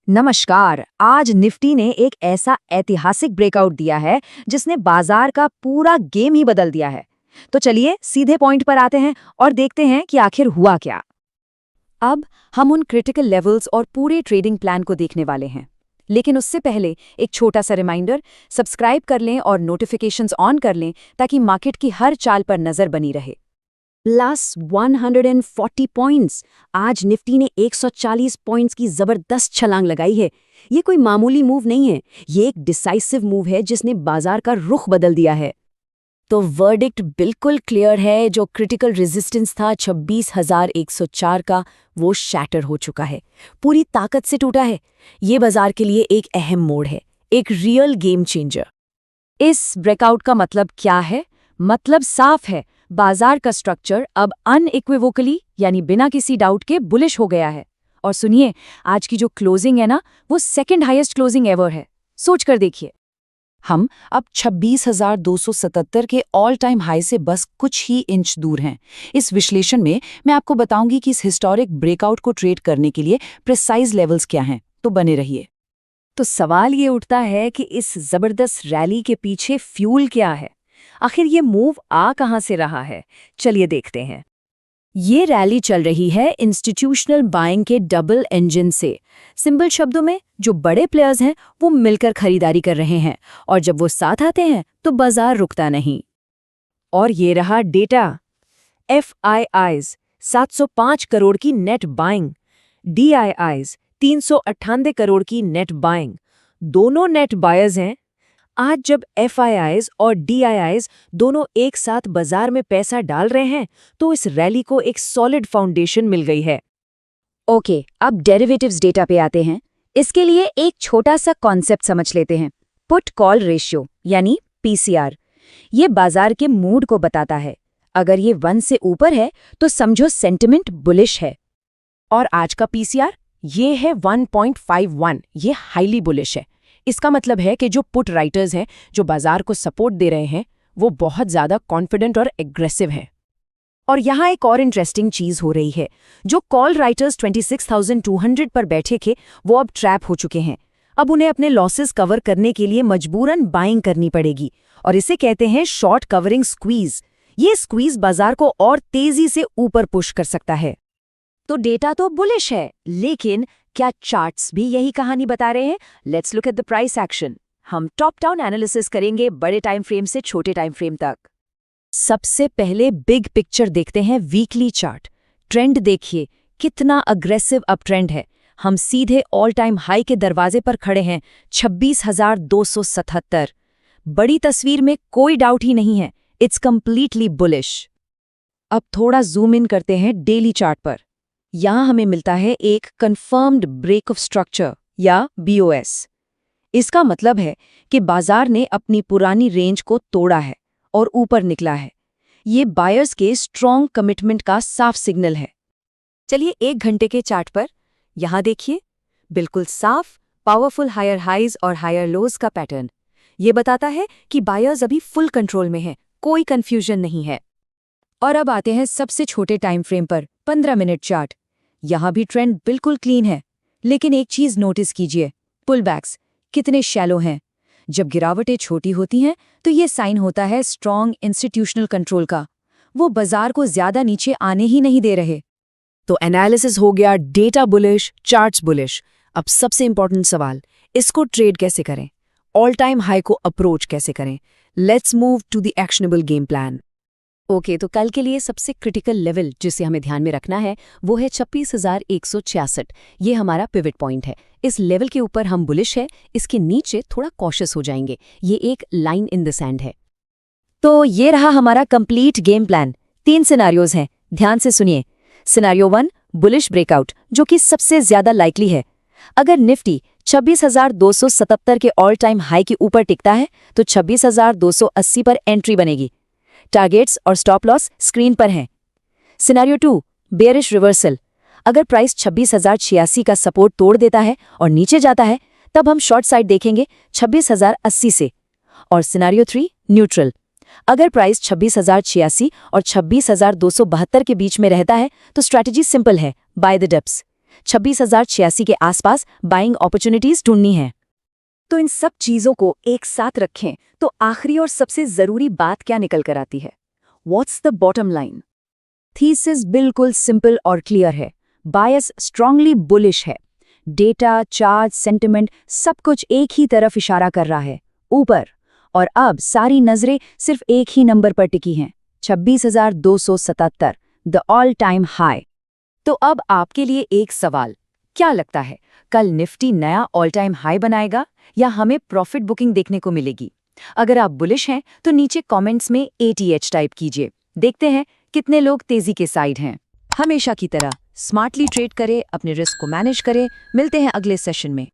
नमस्कार। आज निफ्टी ने एक ऐसा ऐतिहासिक ब्रेकआउट दिया है जिसने बाजार का पूरा गेम ही बदल दिया है। तो चलिए सीधे पॉइंट पर आते हैं और देखते हैं कि आखिर हुआ क्या। अब हम उन क्रिटिकल लेवल्स और पूरे ट्रेडिंग प्लान को देखने वाले हैं, लेकिन उससे पहले एक छोटा सा रिमाइंडर, सब्सक्राइब कर लें और नोटिफिकेशंस ऑन कर लें ताकि मार्केट की हर चाल पर नजर बनी रहे। Plus 140 points. आज निफ्टी ने 140 पॉइंट्स की जबरदस्त छलांग लगाई है। ये कोई मामूली मूव नहीं है, ये एक डिसाइसिव मूव है जिसने बाजार का रुख बदल दिया है। तो वर्डिक्ट बिल्कुल क्लियर है, जो क्रिटिकल रेजिस्टेंस था 26,104 का, वो शैटर हो चुका है, पूरी ताकत से टूटा है। ये बाजार के लिए एक अहम मोड़ है, एक रियल गेम चेंजर। इस ब्रेकआउट का मतलब क्या है? मतलब साफ है, बाजार का स्ट्रक्चर अब अनइक्विवोकली यानी बिना किसी डाउट के बुलिश हो गया है। और सुनिए, आज की जो क्लोजिंग है ना, वो सेकंड हाईएस्ट क्लोजिंग एवर है। सोच कर देखिए, हम अब 26,277 के ऑल टाइम हाई से बस कुछ ही इंच दूर हैं। इस विश्लेषण में मैं आपको बताऊंगी कि इस हिस्टोरिक ब्रेकआउट को ट्रेड करने के लिए प्रिसाइज लेवल्स क्या हैं, तो बने रहिए। तो सवाल ये उठता है कि इस जबरदस्त रैली के पीछे फ्यूल क्या है? आखिर ये मूव आ कहां से रहा है? चलिए देखते हैं। ये रैली चल रही है इंस्टीट्यूशनल बाइंग के डबल इंजन से। सिंपल शब्दों में, जो बड़े प्लेयर्स हैं वो मिलकर खरीदारी कर रहे हैं, और जब वो साथ आते हैं तो बाजार रुकता नहीं। और ये रहा डेटा। FIIs 705 करोड़ की नेट बाइंग, DIIs 398 करोड़ की नेट बाइंग। दोनों नेट बायर्स हैं। आज जब FIIs और DIIs दोनों एक साथ बाजार में पैसा डाल रहे हैं, तो इस रैली को एक सॉलिड फाउंडेशन मिल गई है। ओके, अब डेरिवेटिव्स डेटा पे आते हैं। इसके लिए एक छोटा सा कॉन्सेप्ट समझ लेते हैं, पुट कॉल रेशियो यानी PCR। ये बाजार के मूड को बताता है। अगर ये 1 से ऊपर है तो समझो सेंटिमेंट बुलिश है। और आज का PCR ये है 1.51, ये हाईली बुलिश है। इसका मतलब है कि जो पुट राइटर्स हैं, जो बाजार को सपोर्ट दे रहे हैं, वो बहुत ज्यादा कॉन्फिडेंट और एग्रेसिव हैं। और यहाँ एक और इंटरेस्टिंग चीज हो रही है, जो कॉल राइटर्स 26,200 पर बैठे थे, वो अब ट्रैप हो चुके हैं। अब उन्हें अपने लॉसेस कवर करने के लिए मजबूरन बाइंग करनी पड़ेगी, और इसे कहते हैं शॉर्ट कवरिंग स्क्वीज। ये स्क्वीज बाजार को और तेजी से ऊपर पुश कर सकता है। तो डेटा तो बुलिश है, लेकिन क्या चार्ट्स भी यही कहानी बता रहे हैं? Let's look at the price action. हम टॉप डाउन एनालिसिस करेंगे, बड़े टाइम फ्रेम से छोटे टाइम फ्रेम तक। सबसे पहले बिग पिक्चर देखते हैं, वीकली चार्ट। ट्रेंड देखिए, कितना अग्रेसिव अप ट्रेंड है। हम सीधे ऑल टाइम हाई के दरवाजे पर खड़े हैं, 26,277। बड़ी तस्वीर में कोई डाउट ही नहीं है, इट्स कंप्लीटली बुलिश। अब थोड़ा जूम इन करते हैं डेली चार्ट पर। यहां हमें मिलता है एक कंफर्म्ड ब्रेक ऑफ स्ट्रक्चर या BOS। इसका मतलब है कि बाजार ने अपनी पुरानी रेंज को तोड़ा है और ऊपर निकला है। ये बायर्स के स्ट्रॉन्ग कमिटमेंट का साफ सिग्नल है। चलिए 1 घंटे के चार्ट पर यहां देखिए, बिल्कुल साफ, पावरफुल हायर हाइज और हायर लोज का पैटर्न। ये बताता है कि बायर्स अभी फुल कंट्रोल में है, कोई कंफ्यूजन नहीं है। और अब आते हैं सबसे छोटे टाइम फ्रेम पर, 15 मिनट चार्ट। यहां भी ट्रेंड बिल्कुल क्लीन है, लेकिन एक चीज नोटिस कीजिए, पुलबैक्स कितने शैलो हैं। जब गिरावटें छोटी होती हैं तो ये साइन होता है स्ट्रॉन्ग इंस्टीट्यूशनल कंट्रोल का। वो बाजार को ज्यादा नीचे आने ही नहीं दे रहे। तो एनालिसिस हो गया, डेटा बुलिश, चार्ट्स बुलिश। अब सबसे इंपॉर्टेंट सवाल, इसको ट्रेड कैसे करें? ऑल टाइम हाई को अप्रोच कैसे करें? Let's move to the actionable game plan. Okay, तो कल के लिए सबसे क्रिटिकल लेवल जिसे हमें ध्यान में रखना है वो है 26,166। ये हमारा पिवट पॉइंट है। इस लेवल के ऊपर हम बुलिश है, इसके नीचे थोड़ा कॉशियस हो जाएंगे। ये एक लाइन इन द सैंड है। तो ये रहा हमारा कंप्लीट गेम प्लान। 3 सिनारियोज हैं, ध्यान से सुनिए। सिनारियो 1, बुलिश ब्रेकआउट, जो कि सबसे ज्यादा लाइकली है। अगर निफ्टी 26,277 के ऑल टाइम हाई के ऊपर टिकता है तो 26,280 पर एंट्री बनेगी। टारगेट्स और स्टॉप लॉस स्क्रीन पर हैं। Scenario 2, bearish reversal. अगर प्राइस 26,086 का सपोर्ट तोड़ देता है और नीचे जाता है, तब हम शॉर्ट साइड देखेंगे 26,080 से। और सिनेरियो 3, न्यूट्रल। अगर प्राइस 26,086 और 26,272 के बीच में रहता है तो स्ट्रैटेजी सिंपल है, बाय द डिप्स। 26,086 के आसपास बाइंग अपॉर्चुनिटीज ढूंढनी है। तो इन सब चीजों को एक साथ रखें तो आखिरी और सबसे जरूरी बात क्या निकल कर आती है? What's the bottom line? Thesis बिल्कुल सिंपल और क्लियर है। बायस स्ट्रांगली बुलिश है। डेटा, चार्ज, सेंटिमेंट सब कुछ एक ही तरफ इशारा कर रहा है, ऊपर। और अब सारी नजरें सिर्फ एक ही नंबर पर टिकी हैं, 26,277, द ऑल टाइम हाई। तो अब आपके लिए एक सवाल, क्या लगता है कल निफ्टी नया ऑल टाइम हाई बनाएगा या हमें प्रॉफिट बुकिंग देखने को मिलेगी? अगर आप बुलिश हैं तो नीचे कमेंट्स में ATH टाइप कीजिए। देखते हैं कितने लोग तेजी के साइड हैं। हमेशा की तरह स्मार्टली ट्रेड करें, अपने रिस्क को मैनेज करें। मिलते हैं अगले सेशन में।